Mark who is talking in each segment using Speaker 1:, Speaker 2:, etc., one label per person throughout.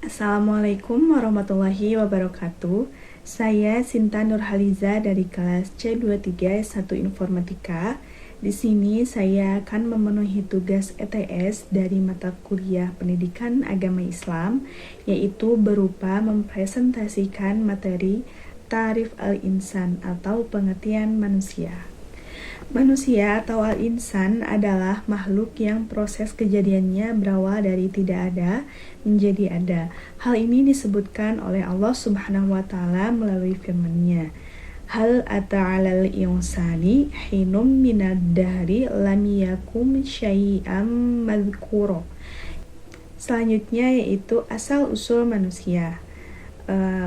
Speaker 1: Assalamualaikum warahmatullahi wabarakatuh. Saya Sinta Nurhaliza dari kelas C23 S1 Informatika. Di sini saya akan memenuhi tugas ETS dari mata kuliah Pendidikan Agama Islam, yaitu berupa mempresentasikan materi Ta'rif al-Insan atau pengertian manusia. Manusia atau al-insan adalah makhluk yang proses kejadiannya berawal dari tidak ada menjadi ada. Hal ini disebutkan oleh Allah Subhanahu wa taala melalui firman-Nya. Hal ata'alal insani hinum minad dahri lam yakum syai'am madhkura. Selanjutnya yaitu asal usul manusia.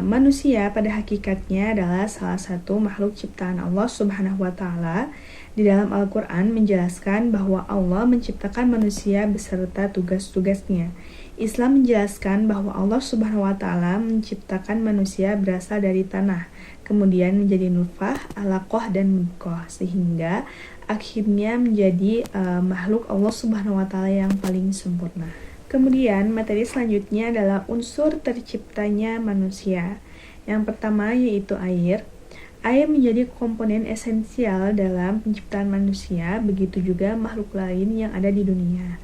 Speaker 1: Manusia pada hakikatnya adalah salah satu makhluk ciptaan Allah Subhanahu wa taala. Di dalam Al-Qur'an menjelaskan bahwa Allah menciptakan manusia beserta tugas-tugasnya. Islam menjelaskan bahwa Allah Subhanahu wa taala menciptakan manusia berasal dari tanah, kemudian menjadi nutfah, alaqah dan mudghah sehingga akhirnya menjadi makhluk Allah Subhanahu wa taala yang paling sempurna. Kemudian materi selanjutnya adalah unsur terciptanya manusia. Yang pertama yaitu air. Air menjadi komponen esensial dalam penciptaan manusia, begitu juga makhluk lain yang ada di dunia.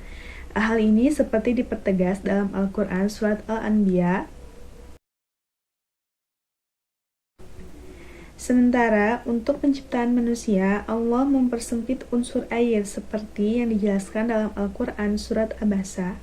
Speaker 1: Hal ini seperti dipertegas dalam Al-Quran Surat Al-Anbiya. Sementara untuk penciptaan manusia, Allah mempersempit unsur air seperti yang dijelaskan dalam Al-Quran Surat Abasa.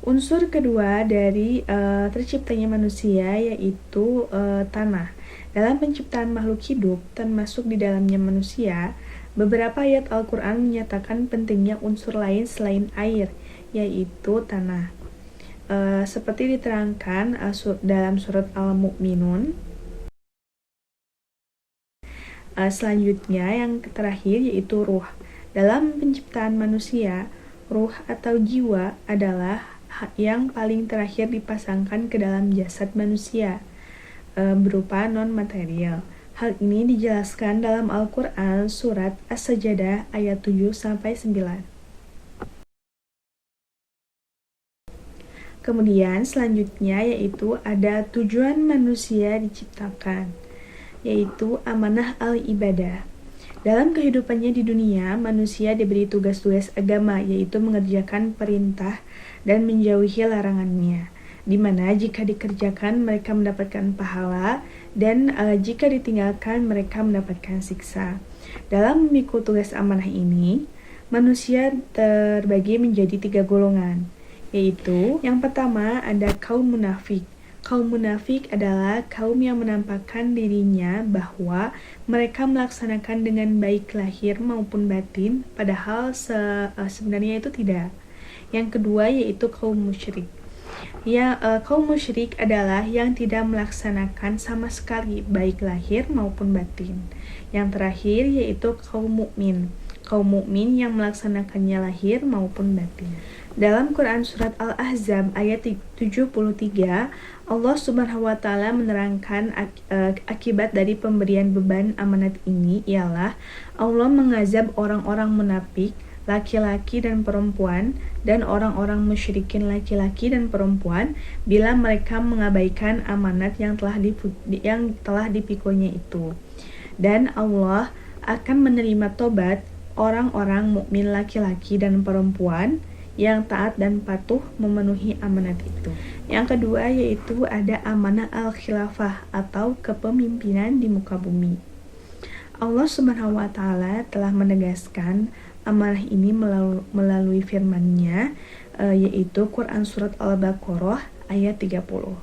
Speaker 1: Unsur kedua dari terciptanya manusia yaitu tanah. Dalam penciptaan makhluk hidup, termasuk di dalamnya manusia, beberapa ayat Al-Quran menyatakan pentingnya unsur lain selain air, yaitu tanah. Seperti diterangkan dalam surat Al-Mu'minun. Selanjutnya yang terakhir yaitu ruh. Dalam penciptaan manusia, ruh atau jiwa adalah yang paling terakhir dipasangkan ke dalam jasad manusia berupa non-material. Hal ini dijelaskan dalam Al-Quran Surat As-Sajdah ayat 7-9. Kemudian selanjutnya yaitu ada tujuan manusia diciptakan, yaitu amanah al-ibadah. Dalam kehidupannya di dunia, manusia diberi tugas-tugas agama, yaitu mengerjakan perintah dan menjauhi larangannya, di mana jika dikerjakan mereka mendapatkan pahala dan jika ditinggalkan mereka mendapatkan siksa. Dalam memikul tugas amanah ini, manusia terbagi menjadi 3 golongan, yaitu yang pertama ada kaum munafik. Kaum munafik adalah kaum yang menampakkan dirinya bahwa mereka melaksanakan dengan baik lahir maupun batin, padahal sebenarnya itu tidak. Yang kedua yaitu kaum musyrik. Kaum musyrik adalah yang tidak melaksanakan sama sekali baik lahir maupun batin. Yang terakhir yaitu kaum mukmin. Kaum mukmin yang melaksanakannya lahir maupun batin. Dalam Quran Surat Al-Ahzab ayat 73, Allah Subhanahu wa taala menerangkan akibat dari pemberian beban amanat ini ialah Allah mengazab orang-orang munafik laki-laki dan perempuan dan orang-orang musyrikin laki-laki dan perempuan bila mereka mengabaikan amanat yang telah dipikulnya itu. Dan Allah akan menerima tobat orang-orang mukmin laki-laki dan perempuan yang taat dan patuh memenuhi amanat itu. Yang kedua yaitu ada amanah al-khilafah atau kepemimpinan di muka bumi. Allah Subhanahu wa taala telah menegaskan amanah ini melalui firman-Nya, yaitu Quran Surat Al-Baqarah ayat 30.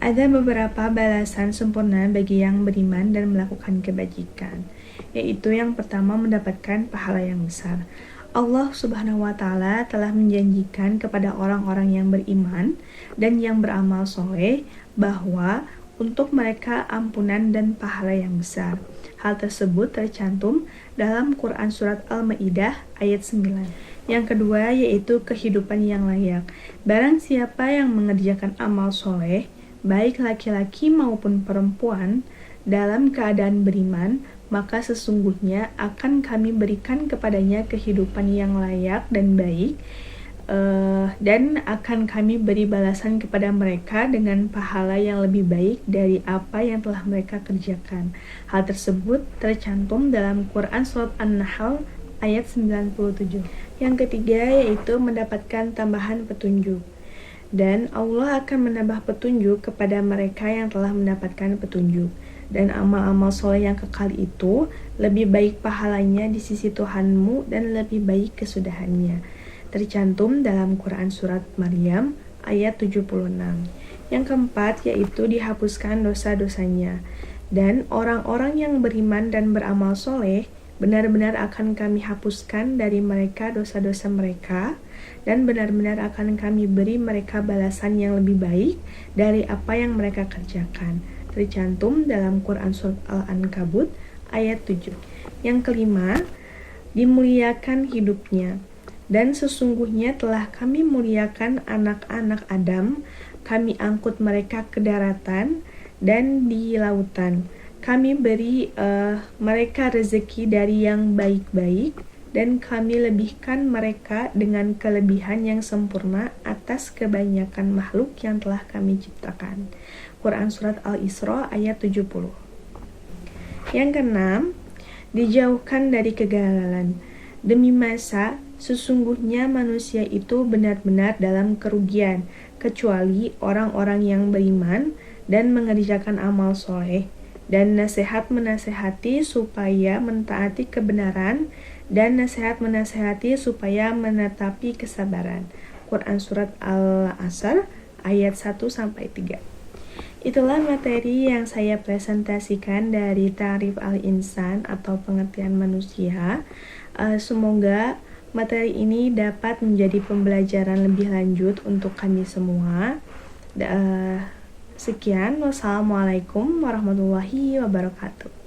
Speaker 1: Ada beberapa balasan sempurna bagi yang beriman dan melakukan kebajikan, yaitu yang pertama mendapatkan pahala yang besar. Allah Subhanahu wa taala telah menjanjikan kepada orang-orang yang beriman dan yang beramal soleh bahwa untuk mereka ampunan dan pahala yang besar. Hal tersebut tercantum dalam Quran Surat Al-Ma'idah ayat 9. Yang kedua yaitu kehidupan yang layak. Barang siapa yang mengerjakan amal soleh, baik laki-laki maupun perempuan, dalam keadaan beriman, maka sesungguhnya akan kami berikan kepadanya kehidupan yang layak dan baik, dan akan kami beri balasan kepada mereka dengan pahala yang lebih baik dari apa yang telah mereka kerjakan. Hal tersebut tercantum dalam Quran Surat An-Nahl ayat 97. Yang ketiga yaitu mendapatkan tambahan petunjuk. Dan Allah akan menambah petunjuk kepada mereka yang telah mendapatkan petunjuk. Dan amal-amal soleh yang kekal itu lebih baik pahalanya di sisi Tuhanmu dan lebih baik kesudahannya. Tercantum dalam Quran Surat Maryam ayat 76. Yang keempat yaitu dihapuskan dosa-dosanya. Dan orang-orang yang beriman dan beramal soleh benar-benar akan kami hapuskan dari mereka dosa-dosa mereka, dan benar-benar akan kami beri mereka balasan yang lebih baik dari apa yang mereka kerjakan. Tercantum dalam Quran Surat Al-Ankabut ayat 7. Yang kelima, dimuliakan hidupnya. Dan sesungguhnya telah kami muliakan anak-anak Adam, kami angkut mereka ke daratan dan di lautan. Kami beri mereka rezeki dari yang baik-baik, dan kami lebihkan mereka dengan kelebihan yang sempurna atas kebanyakan makhluk yang telah kami ciptakan. Quran Surat Al-Isra ayat 70. Yang keenam, dijauhkan dari kegagalan. Demi masa, sesungguhnya manusia itu benar-benar dalam kerugian, kecuali orang-orang yang beriman dan mengerjakan amal soleh, dan nasihat menasehati supaya mentaati kebenaran, dan nasihat menasehati supaya menetapi kesabaran. Quran Surat Al-Asr ayat 1-3. Itulah materi yang saya presentasikan dari Ta'rif al-Insan atau pengertian manusia. Semoga materi ini dapat menjadi pembelajaran lebih lanjut untuk kami semua. Sekian, wassalamualaikum warahmatullahi wabarakatuh.